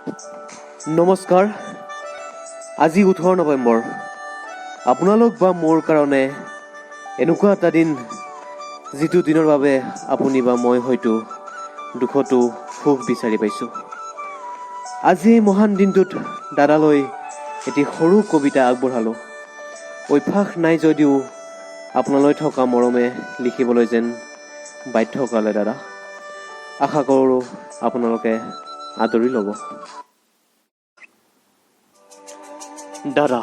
নমস্কাৰ। আজি 18 নৱেম্বৰ। আপোনালোক বা মোৰ কাৰণে এনেকুৱা এটা দিন, যিটো দিনৰ বাবে আপুনি বা মই হয়তো দুখতো সুখ বিচাৰি পাইছোঁ। আজি এই মহান দিনটোত দাদালৈ এটি সৰু কবিতা আগবঢ়ালোঁ। অভ্যাস নাই যদিও আপোনালৈ থকা মৰমে লিখিবলৈ যেন বাধ্য কৰালে দাদা। আশা কৰোঁ আপোনালোকে আদৰি ল'ব। দাদা,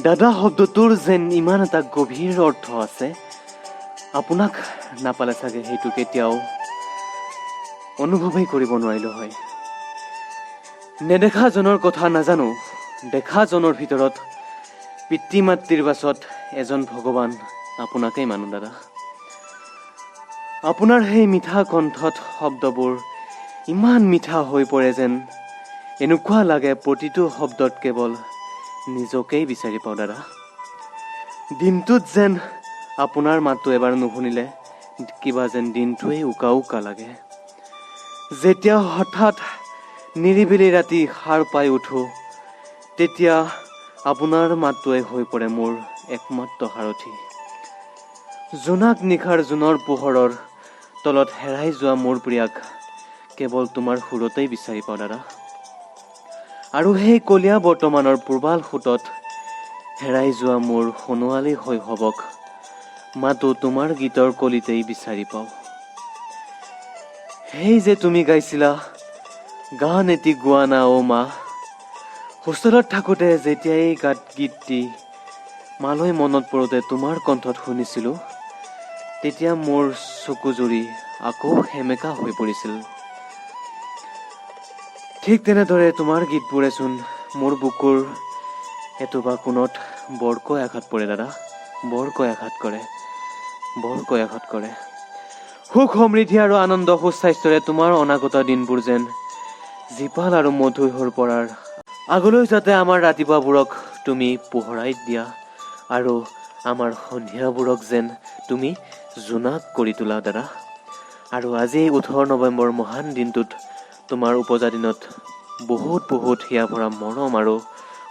দাদা শব্দটোৰ যেন ইমান এটা গভীৰ অৰ্থ আছে, আপোনাক নাপালে চাগে সেইটো কেতিয়াও অনুভৱেই কৰিব নোৱাৰিলোঁ হয়। নেদেখাজনৰ কথা নাজানো, দেখাজনৰ ভিতৰত পিতৃ মাতৃৰ পাছত এজন ভগৱান আপোনাকেই মানো দাদা। আপোনাৰ সেই মিঠা কণ্ঠত শব্দবোৰ ইমান মিঠা হৈ পৰে যেন এনেকুৱা লাগে প্ৰতিটো শব্দত কেৱল নিজকেই বিচাৰি পাওঁ দাদা। দিনটোত যেন আপোনাৰ মাতটো এবাৰ নুশুনিলে কিবা যেন দিনটোৱেই উকা উকা লাগে। যেতিয়া হঠাৎ নিৰিবিলি ৰাতি সাৰ পাই উঠোঁ, তেতিয়া আপোনাৰ মাতটোৱে হৈ পৰে মোৰ একমাত্ৰ সাৰথি। জোনাক নিশাৰ জোনৰ পোহৰৰ তলত হেৰাই যোৱা মোৰ প্ৰিয়াক কেৱল তোমাৰ সুৰতেই বিচাৰি পাওঁ দাদা। আৰু সেই কলীয়া বৰ্তমানৰ পূৰ্বাল সোঁতত হেৰাই যোৱা মোৰ সোণোৱালী শৈশৱক মাতো তোমাৰ গীতৰ কলিতেই বিচাৰি পাওঁ। সেই যে তুমি গাইছিলা, গান এটি গোৱা না অ' মা, হোষ্টেলত থাকোঁতে যেতিয়াই গীতটি মালৈ মনত পৰোঁতে তোমাৰ কণ্ঠত শুনিছিলোঁ, তেতিয়া মোৰ চকুজুৰি আকৌ সেমেকা হৈ পৰিছিল। ঠিক তেনেদৰে তোমাৰ গীতবোৰেচোন মোৰ বুকুৰ এটোপা কোণত বৰকৈ আঘাত পৰে দাদা, বৰকৈ আঘাত কৰে, বৰকৈ আঘাত কৰে। সুখ সমৃদ্ধি আৰু আনন্দ সুস্বাস্থ্যৰে তোমাৰ অনাগত দিনবোৰ যেন জীপাল আৰু মধুৰ পৰাৰ আগলৈ যাতে আমাৰ ৰাতিপুৱাবোৰক তুমি পোহৰাই দিয়া আৰু আমাৰ সন্ধিয়াবোৰক যেন তুমি জোনাক কৰি তোলা দাদা। আৰু আজি 18 নৱেম্বৰ মহান দিনটোত তোমাৰ উপজা দিনত বহুত বহুত হিয়া ভৰা মৰম আৰু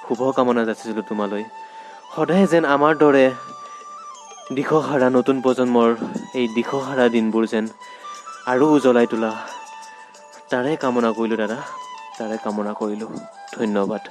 শুভকামনা যাচিছিলোঁ তোমালৈ। সদায় যেন আমাৰ দৰে দিশহাৰা নতুন প্ৰজন্মৰ এই দিশহাৰা দিনবোৰ যেন আৰু উজ্বলাই তোলা, তাৰে কামনা কৰিলোঁ দাদা, তাৰে কামনা কৰিলোঁ। ধন্যবাদ।